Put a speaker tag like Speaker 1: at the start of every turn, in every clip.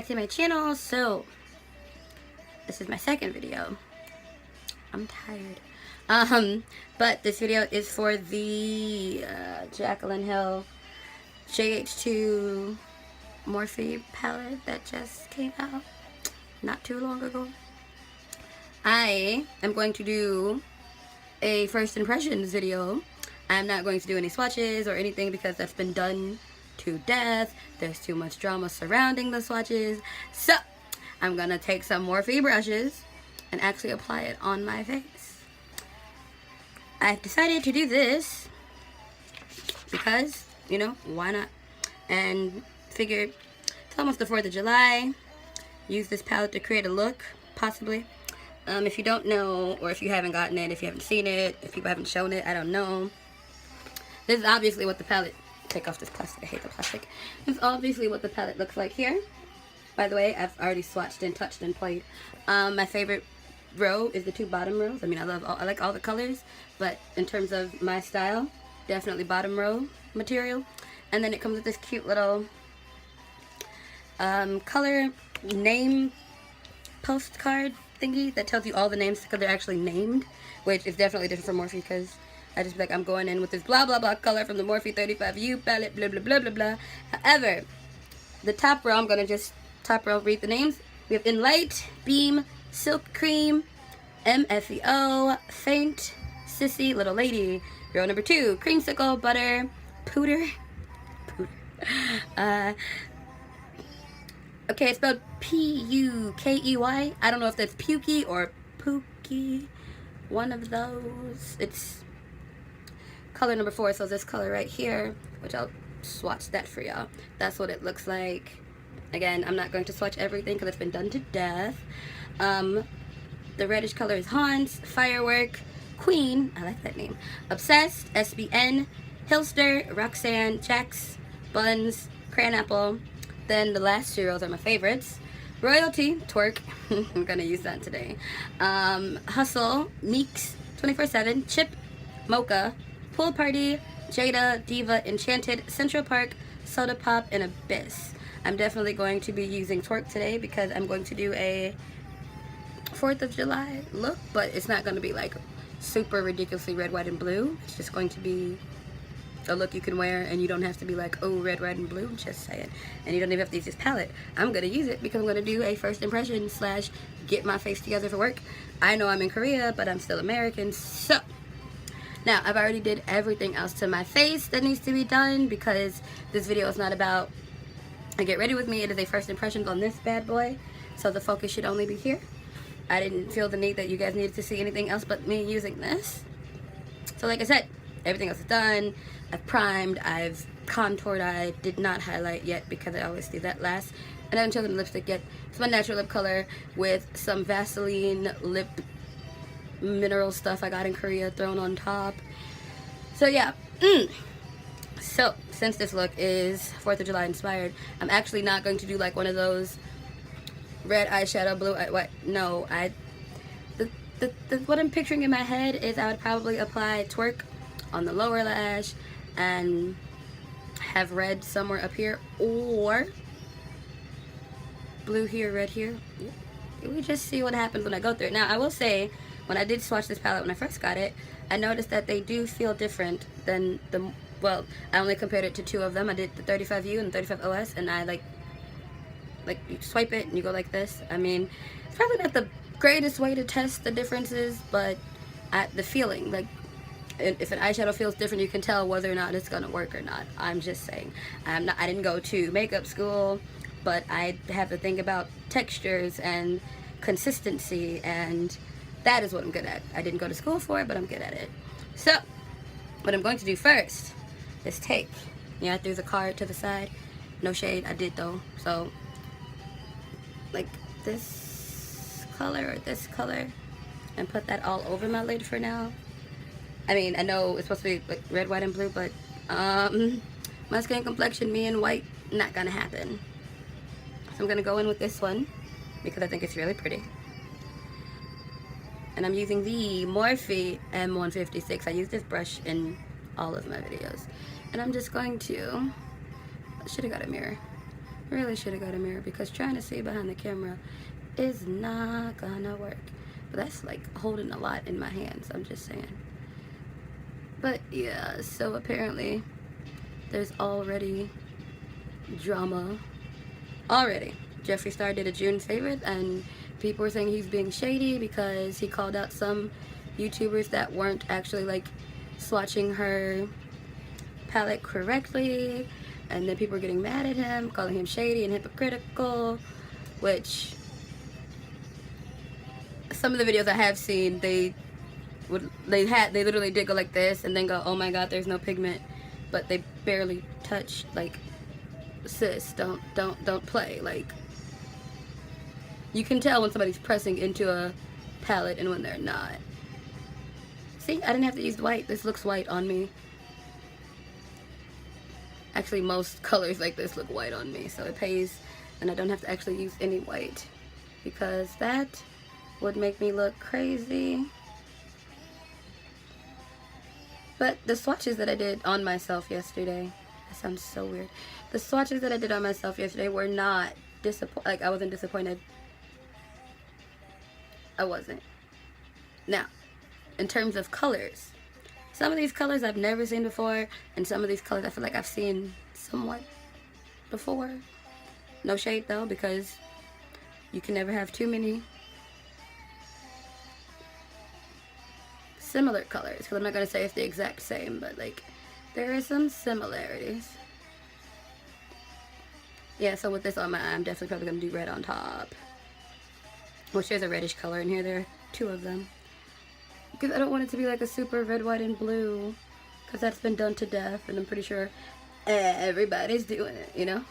Speaker 1: back to my channel. So this is my second video. I'm tired. But this video is for the Jaclyn Hill JH2 Morphe palette that just came out not too long ago. I am going to do a first impressions video. I'm not going to do any swatches or anything because that's been done to death. There's too much drama surrounding the swatches. So I'm gonna take some Morphe brushes and actually apply it on my face. I've decided to do this because, you know, why not? And figured it's almost the 4th of July. Use this palette to create a look, possibly. If you don't know, or if you haven't gotten it, if you haven't seen it, if people haven't shown it, I don't know. This is obviously what the palette, take off this plastic, I hate the plastic. This is obviously what the palette looks like here. By the way, I've already swatched and touched and played. My favorite row is the 2 bottom rows. I mean, I like all the colors, but in terms of my style, definitely bottom row material. And then it comes with this cute little color name postcard thingy that tells you all the names because they're actually named, which is definitely different from Morphe because I just be like, I'm going in with this blah blah blah color from the Morphe 35U palette, blah blah blah blah blah. However, the top row, I'm gonna just top row read the names. We have In Light, Beam, Silk Cream, MFEO, Faint, Sissy, Little Lady. Row number 2, Creamsicle, Butter, Pooter. Okay, it's spelled P-U-K-E-Y. I don't know if that's Pukey or Pookie. One of those. It's color number 4, so this color right here, which I'll swatch that for y'all. That's what it looks like. Again, I'm not going to swatch everything because it's been done to death. The reddish color is Hans, Firework, Queen, I like that name, Obsessed, SBN, Hillster, Roxanne, Jax, Buns, Crayon Apple. Then the last 2 rows are my favorites. Royalty, Twerk, I'm gonna use that today. Hustle, Meeks, 24/7, Chip, Mocha, Pool Party, Jada, Diva, Enchanted, Central Park, Soda Pop, and Abyss. I'm definitely going to be using Twerk today because I'm going to do a 4th of July look, but it's not going to be like super ridiculously red, white, and blue. It's just going to be a look you can wear and you don't have to be like, oh, red, white, and blue, just say it. And you don't even have to use this palette. I'm going to use it because I'm going to do a first impression / get my face together for work. I know I'm in Korea, but I'm still American, so now I've already did everything else to my face that needs to be done because this video is not about get ready with me. It is a first impressions on this bad boy, so the focus should only be here. I didn't feel the need that you guys needed to see anything else but me using this. So like I said, everything else is done. I've primed, I've contoured. I did not highlight yet because I always do that last. And I haven't chosen lipstick yet. It's my natural lip color with some Vaseline lip mineral stuff I got in Korea thrown on top. So yeah. So since this look is 4th of July inspired, I'm actually not going to do like one of those red eyeshadow, blue eye, what? No, what I'm picturing in my head is I would probably apply Twerk on the lower lash and have red somewhere up here, or blue here, red here. We just see what happens when I go through it. Now I will say, when I did swatch this palette when I first got it, I noticed that they do feel different than the, well, I only compared it to 2 of them. I did the 35U and the 35OS, and I like you swipe it and you go like this. I mean, it's probably not the greatest way to test the differences, but the feeling, like if an eyeshadow feels different, you can tell whether or not it's gonna work or not. I'm just saying. I didn't go to makeup school, but I have to think about textures and consistency, and that is what I'm good at. I didn't go to school for it, but I'm good at it. So what I'm going to do first is take, yeah, I threw the card to the side. No shade, I did though. So like this color or this color, and put that all over my lid for now. I mean, I know it's supposed to be like red, white, and blue, but my skin complexion, me and white, not gonna happen. So I'm gonna go in with this one because I think it's really pretty. And I'm using the Morphe M156. I use this brush in all of my videos. And I'm just going to, I should have got a mirror. Really should have got a mirror, because trying to see behind the camera is not gonna work. But that's like holding a lot in my hands, I'm just saying. But yeah, so apparently there's already drama. Already. Jeffree Star did a June favorite, and people were saying he's being shady because he called out some YouTubers that weren't actually like swatching her palette correctly, and then people were getting mad at him, calling him shady and hypocritical, which some of the videos I have seen, they literally did go like this and then go, oh my god, there's no pigment, but they barely touched. Like, sis, don't play. Like, you can tell when somebody's pressing into a palette and when they're not. See, I didn't have to use white. This looks white on me. Actually, most colors like this look white on me, so it pays, and I don't have to actually use any white, because that would make me look crazy. But the swatches that I did on myself yesterday, that sounds so weird. The swatches that I did on myself yesterday were not I wasn't disappointed. I wasn't. Now, in terms of colors, some of these colors I've never seen before, and some of these colors I feel like I've seen somewhat before. No shade though, because you can never have too many similar colors, because I'm not going to say it's the exact same, but like there are some similarities. Yeah, so with this on my eye, I'm definitely probably going to do red on top, which there's a reddish color in here. There are two of them, because I don't want it to be like a super red, white, and blue, because that's been done to death, and I'm pretty sure everybody's doing it, you know?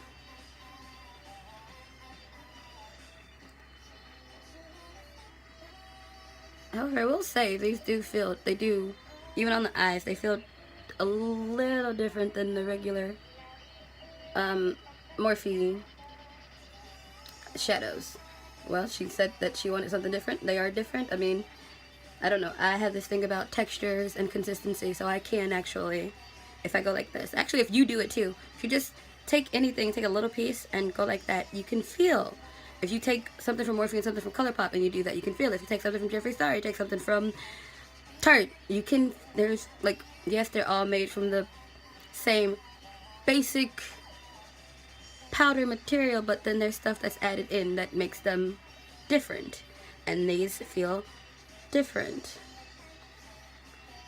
Speaker 1: However, I will say these do feel, even on the eyes, they feel a little different than the regular Morphe shadows. Well, she said that she wanted something different. They are different. I mean, I don't know. I have this thing about textures and consistency, so I can actually, if I go like this, actually if you do it too, if you just take anything, take a little piece and go like that, you can feel. If you take something from Morphe and something from ColourPop and you do that, you can feel it. If you take something from Jeffree Star, you take something from Tarte, you can, there's like, yes, they're all made from the same basic powder material, but then there's stuff that's added in that makes them different, and these feel different.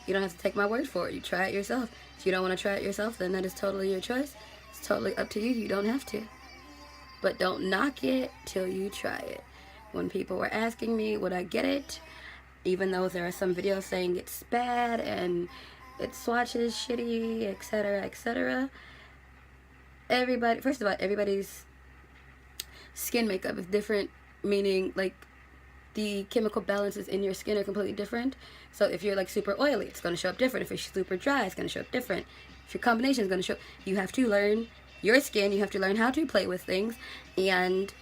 Speaker 1: You don't have to take my word for it. You try it yourself. If you don't want to try it yourself, then that is totally your choice. It's totally up to you. You don't have to. But don't knock it till you try it. When people were asking me would I get it, even though there are some videos saying it's bad and it swatches shitty, etc., etc., everybody, first of all, everybody's skin makeup is different, meaning like the chemical balances in your skin are completely different. So if you're like super oily, it's going to show up different. If you're super dry, it's going to show up different. If your combination is going to show, you have to learn your skin, you have to learn how to play with things, and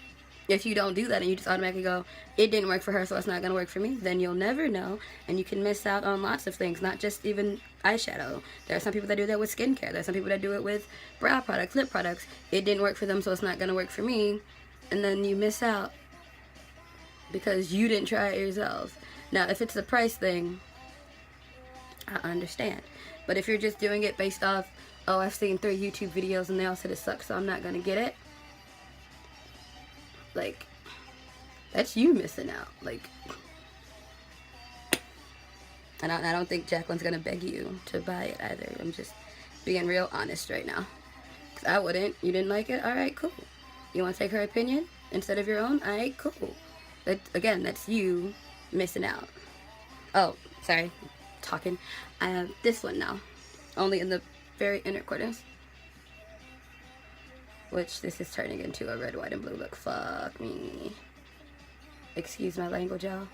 Speaker 1: if you don't do that and you just automatically go, it didn't work for her, so it's not going to work for me, then you'll never know, and you can miss out on lots of things, not just even eyeshadow. There are some people that do that with skincare. There are some people that do it with brow products, lip products. It didn't work for them, so it's not going to work for me, and then you miss out because you didn't try it yourself. Now, if it's a price thing, I understand. But if you're just doing it based off, oh, I've seen 3 YouTube videos and they all said it sucks, so I'm not going to get it. Like, that's you missing out. Like, and I don't think Jaclyn's going to beg you to buy it either. I'm just being real honest right now. Because I wouldn't. You didn't like it? Alright, cool. You want to take her opinion instead of your own? Alright, cool. That, again, that's you missing out. Oh, sorry. Talking. I have this one now. Only in the very inner corners. Which this is turning into a red, white, and blue look. Fuck me. Excuse my language, y'all.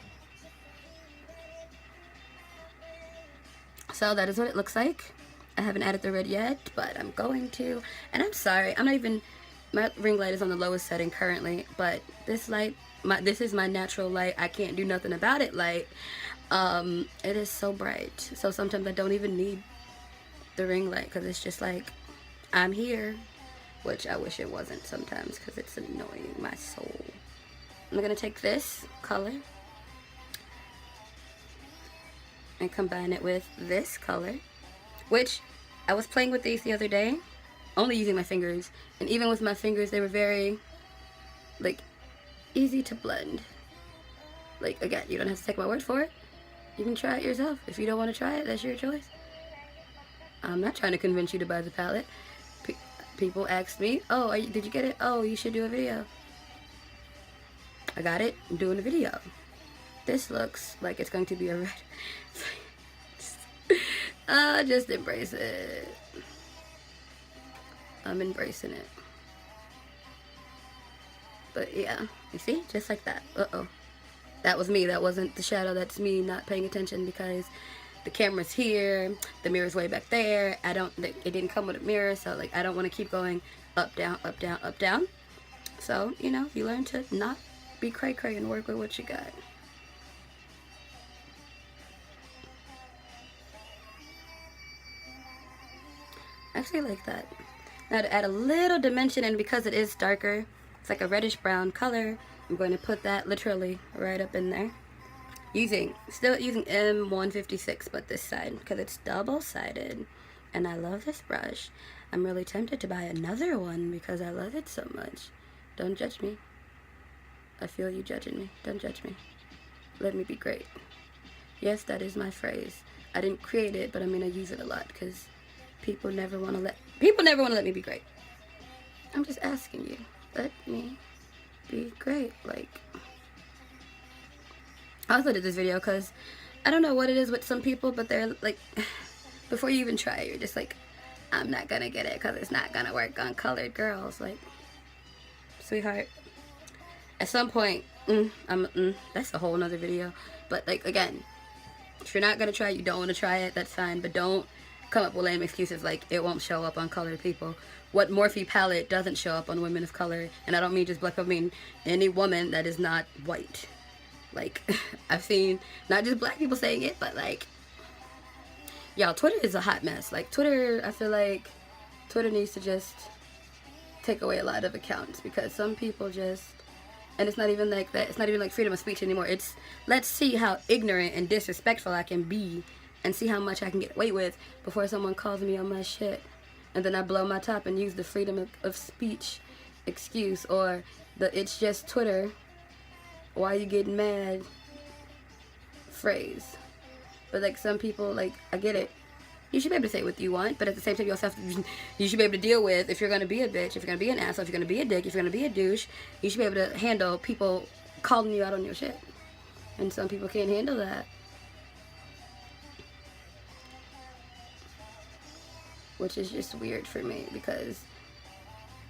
Speaker 1: So that is what it looks like. I haven't added the red yet, but I'm going to. And I'm sorry, I'm not even, my ring light is on the lowest setting currently, but this light, this is my natural light. I can't do nothing about it light. It is so bright. So sometimes I don't even need the ring light, because it's just like, I'm here. which I wish it wasn't sometimes because it's annoying my soul. I'm gonna take this color and combine it with this color, which I was playing with these the other day, only using my fingers, and even with my fingers they were very like easy to blend. Like, again, you don't have to take my word for it. You can try it yourself. If you don't want to try it, that's your choice. I'm not trying to convince you to buy the palette. People ask me, oh, did you get it? Oh, you should do a video. I got it. I'm doing a video. This looks like it's going to be a red. Just embrace it. I'm embracing it. But yeah, you see? Just like that. Uh-oh. That was me. That wasn't the shadow. That's me not paying attention because the camera's here, the mirror's way back there. It didn't come with a mirror, so like I don't want to keep going up, down, up, down, up, down. So, you know, you learn to not be cray-cray and work with what you got. I actually like that. Now to add a little dimension, and because it is darker, it's like a reddish brown color, I'm going to put that literally right up in there. Still using M156, but this side, because it's double-sided. And I love this brush. I'm really tempted to buy another one because I love it so much. Don't judge me. I feel you judging me. Don't judge me. Let me be great. Yes, that is my phrase. I didn't create it, but I mean I use it a lot because people never want to let me be great. I'm just asking you. Let me be great. Like, I also did this video because I don't know what it is with some people, but they're like, before you even try it, you're just like, I'm not gonna get it because it's not gonna work on colored girls. Like, sweetheart, at some point, that's a whole nother video. But like, again, if you're not gonna try it, you don't want to try it, that's fine. But don't come up with lame excuses like it won't show up on colored people. What Morphe palette doesn't show up on women of color, and I don't mean just black, I mean any woman that is not white. Like, I've seen not just black people saying it, but like, y'all, Twitter is a hot mess. Like, Twitter, I feel like Twitter needs to just take away a lot of accounts because some people just, and it's not even like that, it's not even like freedom of speech anymore. It's, let's see how ignorant and disrespectful I can be and see how much I can get away with before someone calls me on my shit. And then I blow my top and use the freedom of speech excuse or the it's just Twitter, why you getting mad phrase. But like some people, like, I get it. You should be able to say what you want, but at the same time you also have to, you should be able to deal with if you're going to be a bitch, if you're going to be an asshole, if you're going to be a dick, if you're going to be a douche, you should be able to handle people calling you out on your shit. And some people can't handle that. Which is just weird for me because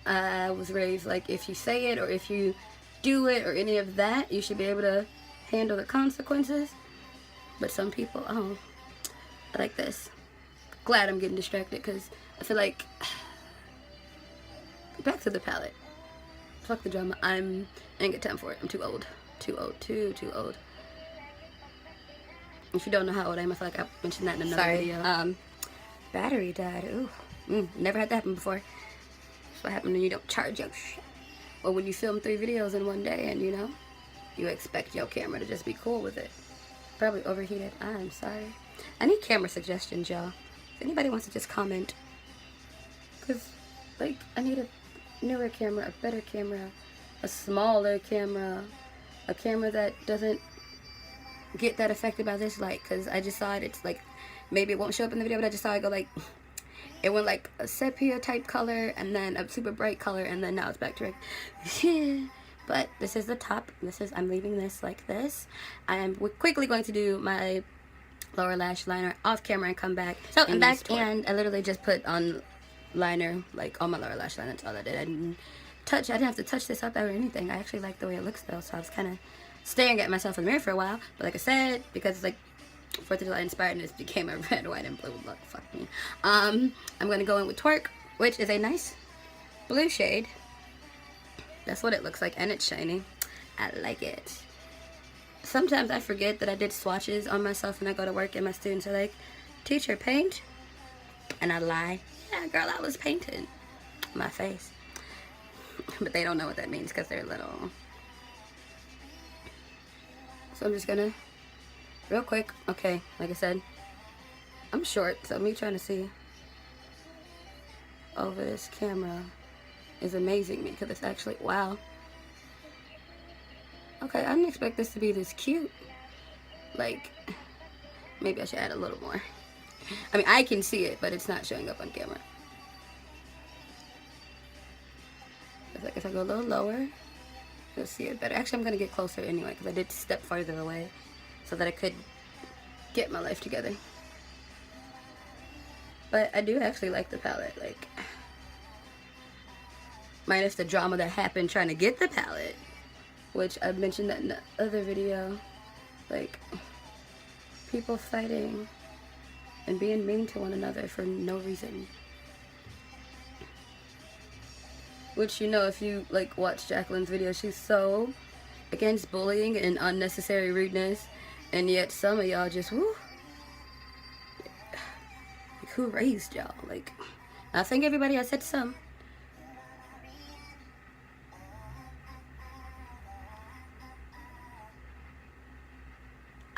Speaker 1: I was raised like if you say it or if you do it or any of that, you should be able to handle the consequences. But some people, oh, I like this. Glad I'm getting distracted because I feel like, back to the palette. Fuck the drama. I ain't got time for it. I'm too old. Too old. Too old. If you don't know how old I am, I feel like I mentioned that in another video. Battery died. Ooh. Never had that happen before. That's what happens when you don't charge your shit. Or when you film 3 videos in one day and, you know, you expect your camera to just be cool with it. Probably overheated. I'm sorry. I need camera suggestions, y'all. If anybody wants to just comment. Because, like, I need a newer camera, a better camera, a smaller camera, a camera that doesn't get that affected by this light. Because I just saw it. It's like, maybe it won't show up in the video, but I just saw it go like, it went like a sepia type color and then a super bright color and then now it's back to red. But this is the top. I'm leaving this like this. I am quickly going to do my lower lash liner off camera and come back. So I'm back and I literally just put on liner like on my lower lash line. That's all I did. I didn't have to touch this up or anything. I actually like the way it looks though, so I was kind of staring at myself in the mirror for a while. But like I said, because it's like 4th of July inspired and it became a red, white, and blue look. Fuck me. I'm going to go in with Twerk, which is a nice blue shade. That's what it looks like, and it's shiny. I like it. Sometimes I forget that I did swatches on myself when I go to work and my students are like, teacher, paint? And I lie. Yeah, girl, I was painting my face. but they don't know what that means because they're little. So I'm just gonna, real quick, okay, like I said, I'm short, so me trying to see over this camera is amazing me because it's actually, wow. Okay, I didn't expect this to be this cute. Like, maybe I should add a little more. I mean, I can see it, but it's not showing up on camera. It's like if I go a little lower, you'll see it better. Actually, I'm going to get closer anyway, because I did step farther away so that I could get my life together. But I do actually like the palette, like, minus the drama that happened trying to get the palette, which I've mentioned that in the other video, like, people fighting and being mean to one another for no reason. Which, you know, if you, like, watch Jaclyn's video, she's so against bullying and unnecessary rudeness, and yet some of y'all just, woo, like, who raised y'all? Like, I think everybody, I said some.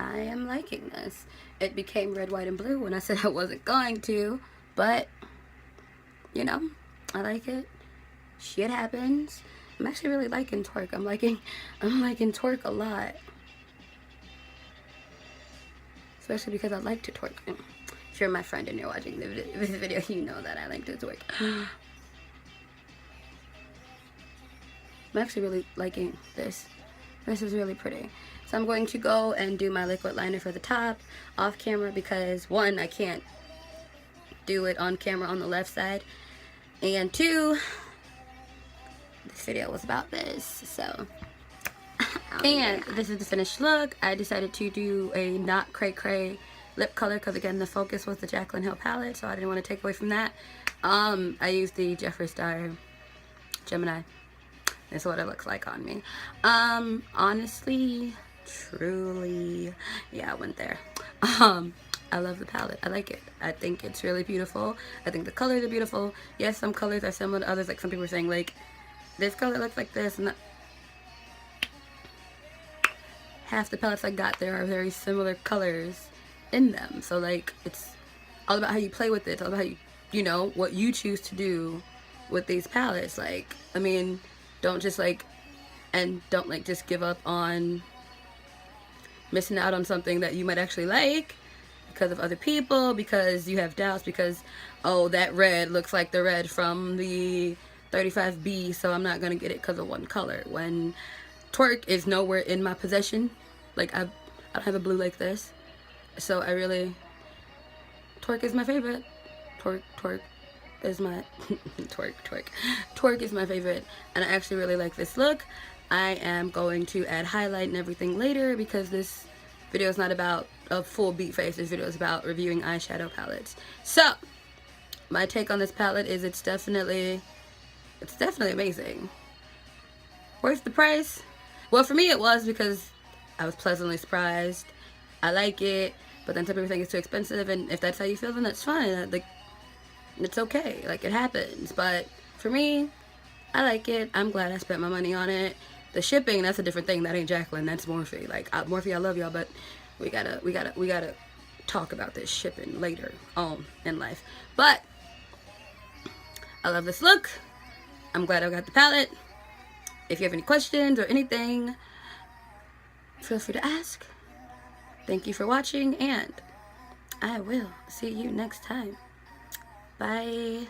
Speaker 1: I am liking this. It became red, white, and blue when I said I wasn't going to, but, you know, I like it. Shit happens. I'm actually really liking Twerk. I'm liking Twerk a lot. Especially because I like to twerk. If you're my friend and you're watching this video, you know that I like to twerk. I'm actually really liking this. This is really pretty. So I'm going to go and do my liquid liner for the top off camera because, one, I can't do it on camera on the left side, and two, this video was about this, so. And this is the finished look. I decided to do a not cray cray lip color because, again, the focus was the Jaclyn Hill palette, so I didn't want to take away from that. I used the Jeffree Star Gemini. This is what it looks like on me. Honestly, truly, yeah, I went there. I love the palette. I like it. I think it's really beautiful. I think the colors are beautiful. Yes, some colors are similar to others. Like, some people were saying, like, this color looks like this, and half the palettes I got there are very similar colors in them. So, like, it's all about how you play with it. It's all about how you know, what you choose to do with these palettes. Like, I mean, don't just, like, and don't, like, just give up on missing out on something that you might actually like because of other people, because you have doubts, because, oh, that red looks like the red from the 35B, so I'm not gonna get it because of one color. When Twerk is nowhere in my possession, like, I don't have a blue like this, so I really, Twerk is my favorite. Twerk is my Twerk is my favorite, and I actually really like this look. I am going to add highlight and everything later because this video is not about a full beat face. This video is about reviewing eyeshadow palettes. So my take on this palette is it's definitely amazing. Worth the price? Well, for me it was, because I was pleasantly surprised. I like it, but then some people think it's too expensive, and if that's how you feel, then that's fine. Like, it's okay, like, it happens. But for me, I like it. I'm glad I spent my money on it. The shipping, that's a different thing. That ain't Jaclyn, that's Morphe. Like, Morphe, I love y'all, but we gotta talk about this shipping later on in life. But I love this look. I'm glad I got the palette. If you have any questions or anything, feel free to ask. Thank you for watching, and I will see you next time. Bye.